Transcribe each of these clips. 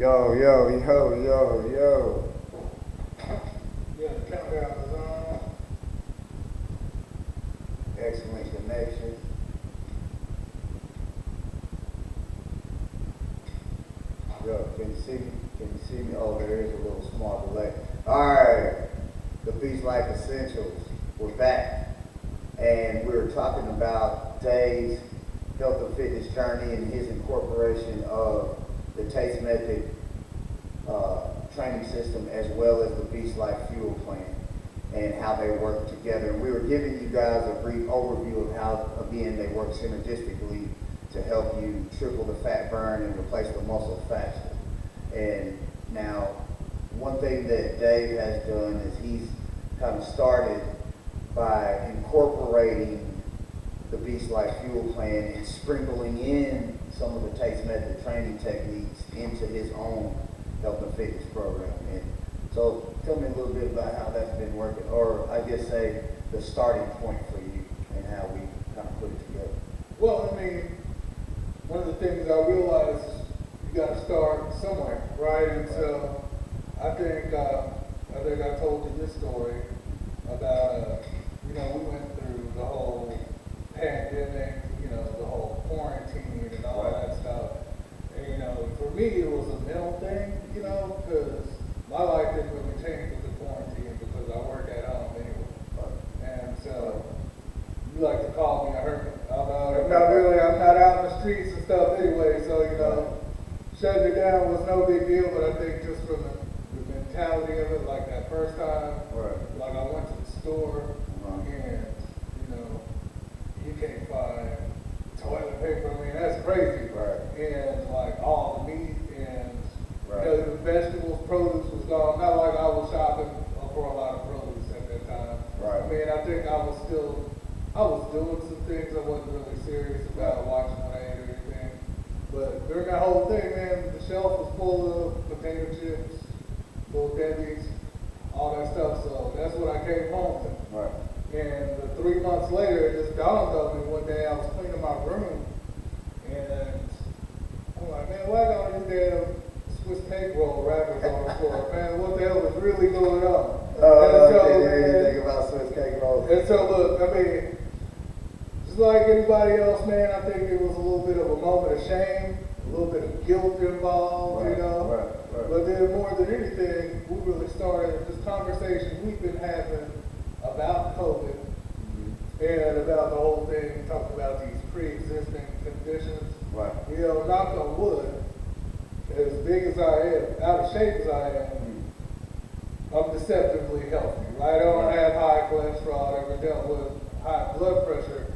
Yo, yo, yo, yo, yo. Yeah, the countdown is on. Excellent connection. Yo, can you see me? Can you see me? Oh, there is a little small delay. Alright. The BeastLife Essentials. We're back. And we were talking about Dave's health and fitness journey and his incorporation of the taste method training system as well as the BeastLife fuel plan and how they work together. And we were giving you guys a brief overview of how, again, they work synergistically to help you triple the fat burn and replace the muscle faster. And now, one thing that Dave has done is he's kind of started by incorporating the BeastLife fuel plan and sprinkling in some of the taste method training techniques into his own health and fitness program. And so tell me a little bit about how that's been working, or I guess say the starting point for you and how we kind of put it together. Well, I mean, one of the things I realized is you got to start somewhere, right? And so I think I told you this story about we went through the whole pandemic, the whole quarantine and all that stuff. And for me it was a mental thing, because my life didn't really change with the quarantine because I work at home anyway. And so you like to call me a hermit. I'm not out in the streets and stuff anyway, so shutting it down was no big deal, but I think just from the mentality of it, like that first time, like I went to the store and you can't find toilet paper. I mean, that's crazy. And like all the meat and the vegetables, produce was gone. Not like I was shopping for a lot of produce at that time. I mean, I think I was doing some things I wasn't really serious about watching what I ate or anything. But during that whole thing, man, the shelf was full of potato chips, little Debbie's, all that stuff. So that's what I came home with. And 3 months later, it just dawned on me one day. I was cleaning my room, and I'm like, man, why don't these damn Swiss cake roll wrappers on the floor? Man, what the hell is really going on? I didn't hear anything about Swiss cake rolls. And so, look, I mean, just like anybody else, man, I think it was a little bit of a moment of shame, a little bit of guilt involved, But then more than anything, we really started this conversation we've been having about COVID and about the whole thing, talking about these pre-existing conditions. Knock on wood, as big as I am, out of shape as I am, I'm deceptively healthy, right? I don't have high cholesterol, I never dealt with high blood pressure,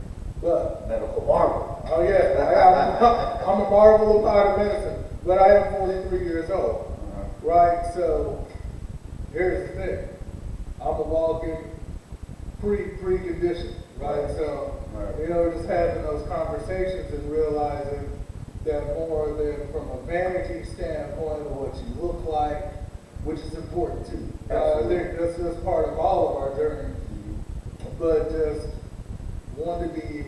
but medical marvel. Oh yeah, I'm a marvel of modern medicine, but I am 43 years old, right? So here's the thing, I'm a walking pre-condition, right? So just having those conversations and realizing that more than from a vanity standpoint of what you look like, which is important too. I think that's just part of all of our journey. But just want to be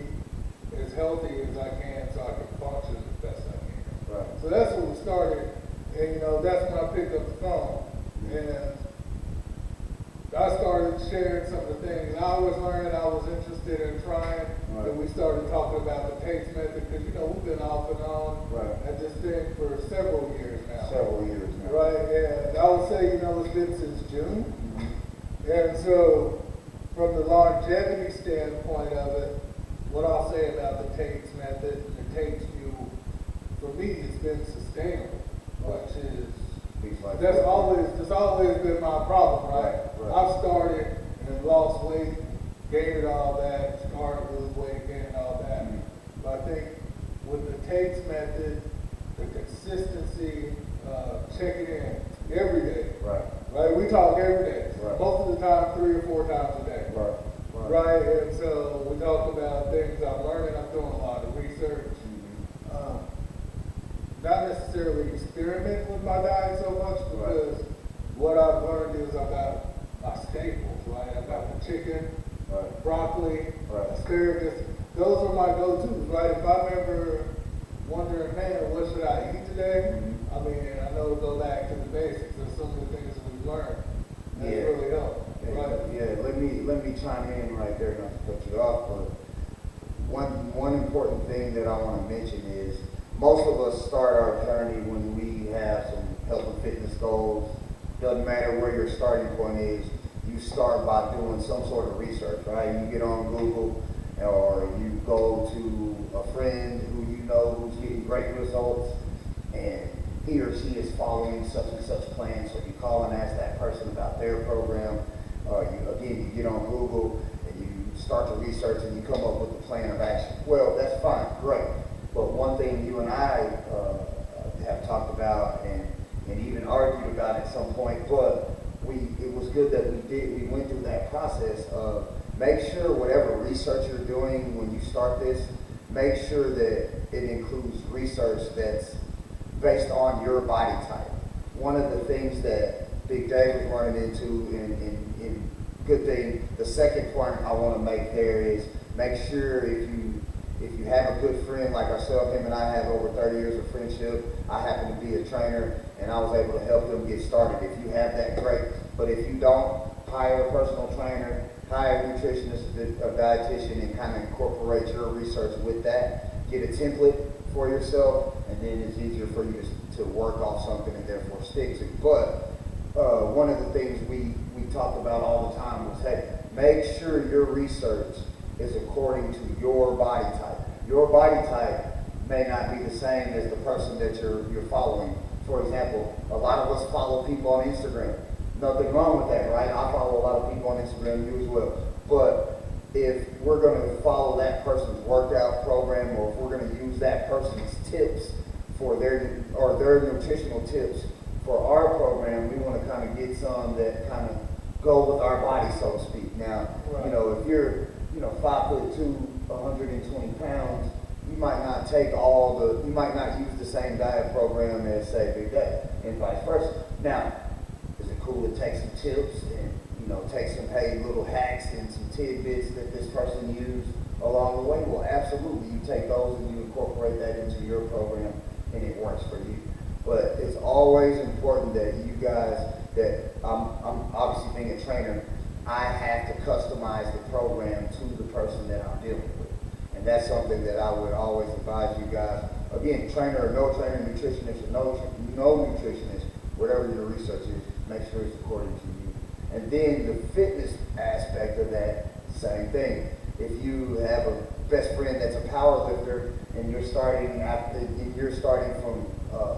as healthy as I can so I can function as best I can. So that's when we started, and that's when I picked up the phone. And I started sharing some of the things I was learning, I was interested in trying, and we started talking about the taste method, because we've been off and on at this thing for several years now. And I would say, it's been since June. And so, from the longevity standpoint of it, what I'll say about the taste method, the taste fuel, for me, it's been sustainable, which is that's always been my problem, right? I've started and lost weight, gained all that, started lose weight, gained all that. But I think with the taste method, the consistency, checking in every day, right? We talk every day, most of the time 3 or 4 times a day, right? And so we talk about things I'm learning. I'm doing a lot of research. Not necessarily experiment with my diet so much, because what I've learned is I got my staples, right? I got the chicken, broccoli, asparagus. Those are my go-tos, right? If I'm ever wondering, man, what should I eat today? I mean, I to go back to the basics of some of the things that we've learned. That's Yeah. really helped. Right? Yeah, let me chime in right there, not to cut you off, but one important thing that I want to mention is most of us start our journey when we have some health and fitness goals. Doesn't matter where your starting point is, you start by doing some sort of research, right? You get on Google or you go to a friend who you know who's getting great results and he or she is following such and such plan, so you call and ask that person about their program. You get on Google and you start to research and you come up with a plan of action. Well, that's fine, great. But one thing you and I have talked about and even argued about at some point, but it was good that we went through that process of make sure whatever research you're doing when you start this, make sure that it includes research that's based on your body type. One of the things that Big Dave was running into in good thing, the second point I want to make there is make sure if you have a good friend like ourselves, him and I have over 30 years of friendship. I happen to be a trainer and I was able to help them get started. If you have that, great. But if you don't, hire a personal trainer, hire a nutritionist, a dietitian, and kind of incorporate your research with that. Get a template for yourself, and then it's easier for you to work off something and therefore stick to. But one of the things we talked about all the time was, hey, make sure your research is according to your body type. Your body type may not be the same as the person that you're following. For example, a lot of us follow people on Instagram. Nothing wrong with that, right? I follow a lot of people on Instagram, you as well. But if we're going to follow that person's workout program, or if we're going to use that person's tips for their nutritional tips for our program, we want to kind of get some that kind of go with our body, so to speak. Now, Right. if you're 5'2", 120 pounds, you might not you might not use the same diet program as say Big Dave, and vice versa. Now, is it cool to take some tips and take some little hacks and some tidbits that this person used along the way? Well, absolutely. You take those and you incorporate that into your program, and it works for you. But it's always important that you guys, that I'm obviously being a trainer, I have to customize the program to the person that I'm dealing with. And that's something that I would always advise you guys. Again, trainer or no trainer, nutritionist or no nutritionist, whatever your research is, make sure it's according to you. And then the fitness aspect of that, same thing. If you have a best friend that's a power lifter and you're starting from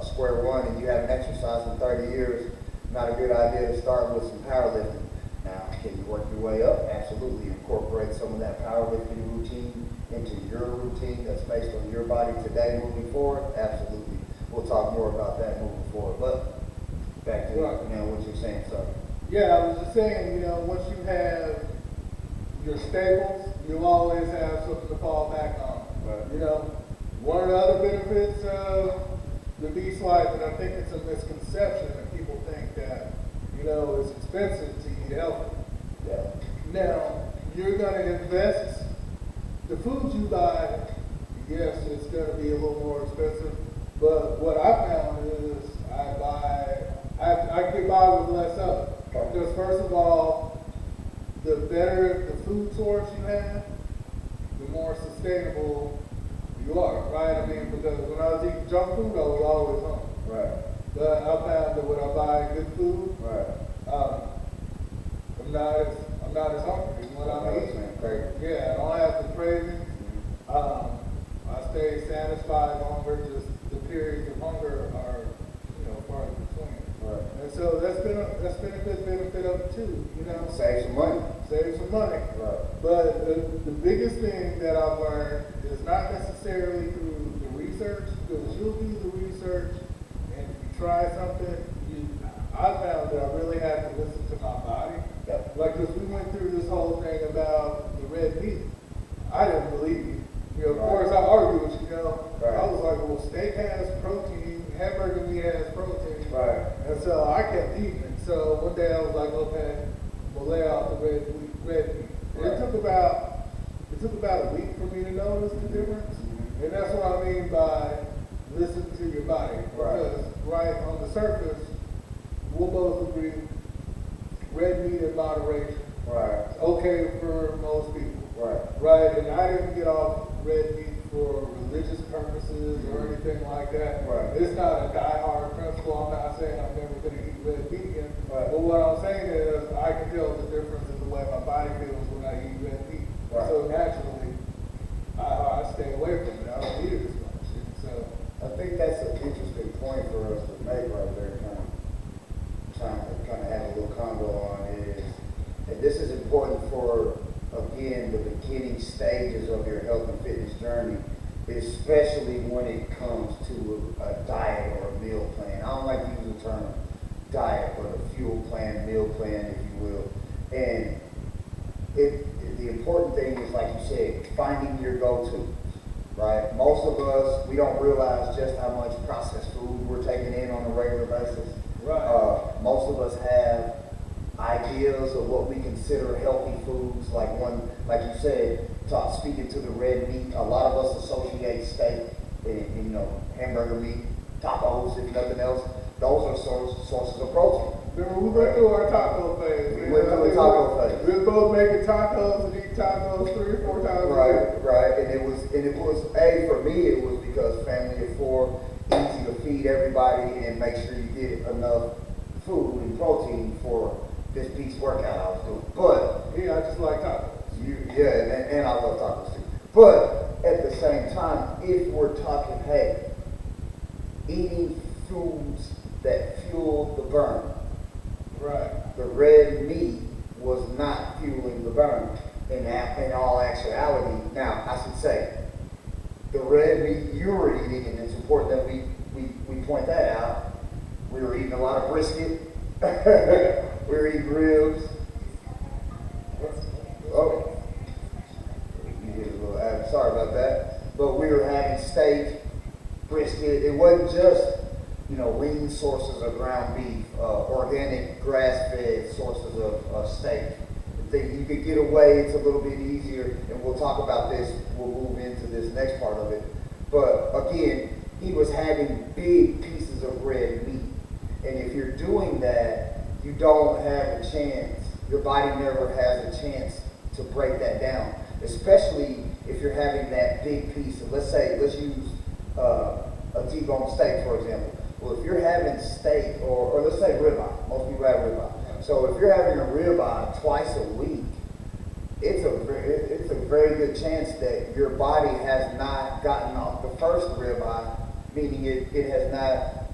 square one and you haven't exercised in 30 years, not a good idea to start with some powerlifting. Now, can you work your way up? Absolutely. Incorporate some of that powerlifting routine into your routine that's based on your body today moving forward. Absolutely. We'll talk more about that moving forward. But back to what you're saying, so. Yeah, I was just saying, once you have your staples, you'll always have something to fall back on. Right. One of the other benefits of the BeastLife, and I think it's a misconception that people think that, it's expensive to eat healthy. Yeah. Now, you're going to invest, the foods you buy, yes, it's going to be a little more expensive, but what I found is I get by with less of it. Because first of all, the better the food source you have, the more sustainable you are, right? I mean, because when I was eating junk food, I was always hungry. Right. But I found that when I buy good food, Right. I'm not as hungry when I'm eating. Yeah, I don't have the cravings. I stay satisfied longer. Just the periods of hunger are, far in between. Right. And so that's been a good benefit of it too. Save some money. Save some money. Right. But the biggest thing that I've learned is not necessarily through the research, because you'll do the research and if you try something, I found that I really have to listen to my body. Yep. Like, because we went through this whole thing about the red meat. I didn't believe you. Of course, I argued with you. Right. I was like, well, steak has protein, hamburger meat has protein. Right. And so I kept eating it. So one day I was like, okay, we'll lay off the red meat. Right. It took about a week for me to notice the difference. And that's what I mean by listen to your body. Right. Because right on the surface, we'll both agree, red meat in moderation, Right. okay for most people. Right. Right, and I didn't get off red meat for religious purposes or anything like that. Right. It's not a die-hard principle. I'm not saying I'm never going to eat red meat again. Right. But what I'm saying is I can tell the difference in the way my body feels when I eat red meat. Right. So naturally, I stay away from it. I don't eat it as much. And so, I think that's an interesting point for us to make right there, trying to have a little convo on is, and this is important for, again, the beginning stages of your health and fitness journey, especially when it comes to a diet or a meal plan. I don't like to use the term diet, but a fuel plan, meal plan, if you will. And the important thing is, like you said, finding your go-to, right? Most of us, we don't realize just how much processed food we're taking in on a regular basis. right. Most of us have ideas of what we consider healthy foods, like you said, speaking to the red meat, a lot of us associate steak and hamburger meat, tacos, if nothing else. Those are sources of protein. Remember, we went through our taco phase. We went through a taco phase. We were both making tacos and eating tacos 3 or 4 times a week. Right, and it was for me, it was because family of 4, easy to feed everybody and make sure you get enough food and protein for this beast workout I was doing. But Yeah, I just like tacos. and I love tacos too. But at the same time, if we're talking, hey, eating foods that fuel the burn, Right. the red meat was not fueling the burn in all actuality. Now, I should say, the red meat you were eating, and it's important that we point that out, we were eating a lot of brisket, we were eating ribs. Oh, you hit a little sorry about that. But we were having steak, brisket. It wasn't just lean sources of ground beef, organic grass-fed sources of steak. You could get away, it's a little bit easier, and we'll talk about this, we'll move into this next part of it. But again, he was having big pieces of red meat. And if you're doing that, you don't have a chance, your body never has a chance to break that down. Especially if you're having that big piece of, let's use a T-bone steak, for example. Well, if you're having steak, or let's say ribeye, most people have ribeye. So if you're having a ribeye twice a week, it's a very good chance that your body has not gotten off the first ribeye, meaning it has not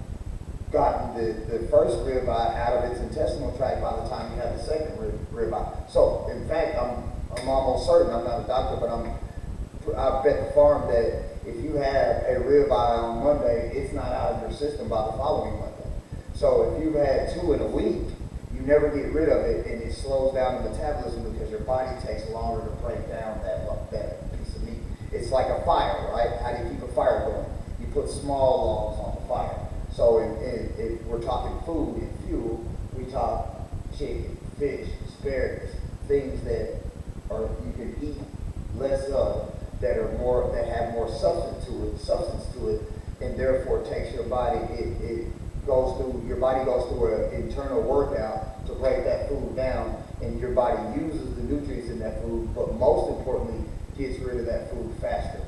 gotten the first ribeye out of its intestinal tract by the time you have the second ribeye. So in fact, I'm almost certain, I'm not a doctor, but I bet the farm that if you have a ribeye on Monday, it's not out of your system by the following Monday. So if you've had 2 in a week, you never get rid of it, and it slows down the metabolism because your body takes longer to break down that piece of meat. It's like a fire, right? How do you keep a fire going? You put small logs on the fire. So if we're talking food and fuel, we talk chicken, fish, asparagus, things that you can eat less of, that have more substance to it, and therefore takes your body. Your body goes through an internal workout to break that food down, and your body uses the nutrients in that food, but most importantly, gets rid of that food faster.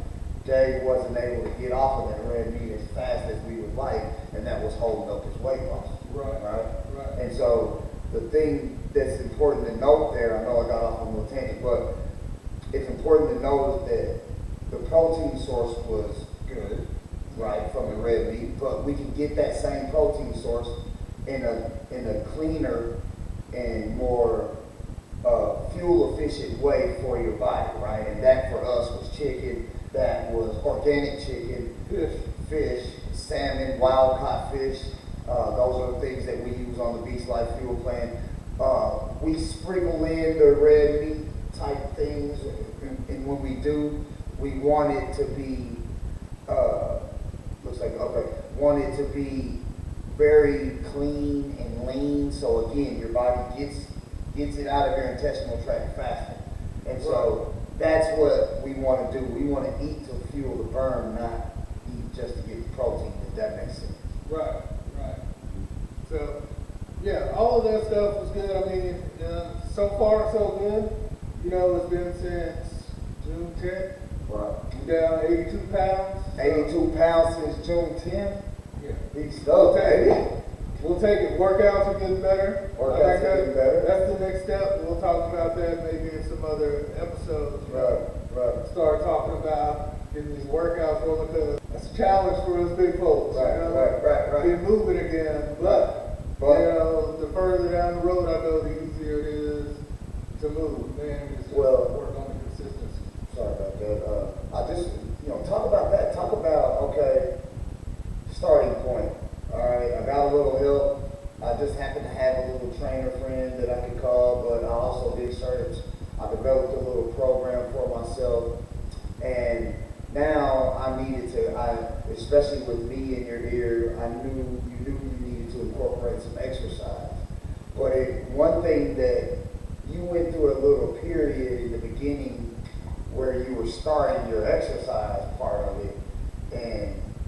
Dave wasn't able to get off of that red meat as fast as we would like, and that was holding up his weight loss. Right. And so the thing that's important to note there, I know I got off on a little tangent, but it's important to notice that the protein source was good, right, from the red meat, but we can get that same protein source in a cleaner and more fuel efficient way for your body, right? And that for us was chicken, that was organic chicken, fish, salmon, wild caught fish. Those are the things that we use on the BeastLife fuel plan. We sprinkle in the red meat type things, and when we do, we want it to be, want it to be very clean and lean. So again, your body gets it out of your intestinal tract faster. And so that's what we want to do. We want to eat to fuel the burn, not eat just to get the protein, if that makes sense. Right, right. So, yeah, all of that stuff was good. I mean, so far so good. You know, it's been since June 10th. Right. I'm down 82 pounds. 82 pounds since June 10th. Yeah. Big stuff, baby. We'll take it. Workouts are getting better. Workouts are getting better. That's the next step. We'll talk about that maybe in some other episodes. Right, right. Start talking about getting these workouts rolling because that's a challenge for us big folks. Right, you know? right. Get moving again. But, you know, the further down the road I go, the easier it is to move. Man, it's just work on the consistency. Sorry about that. I just, talk about that. Talk about, okay, starting point. All right, I got a little help. I just happen to have a little trainer friend that I could call, but I also did search. I developed a little program for myself, and now I needed to, especially with me in your ear, I knew you needed to incorporate some exercise. But one thing that you went through a little period in the beginning where you were starting your exercise,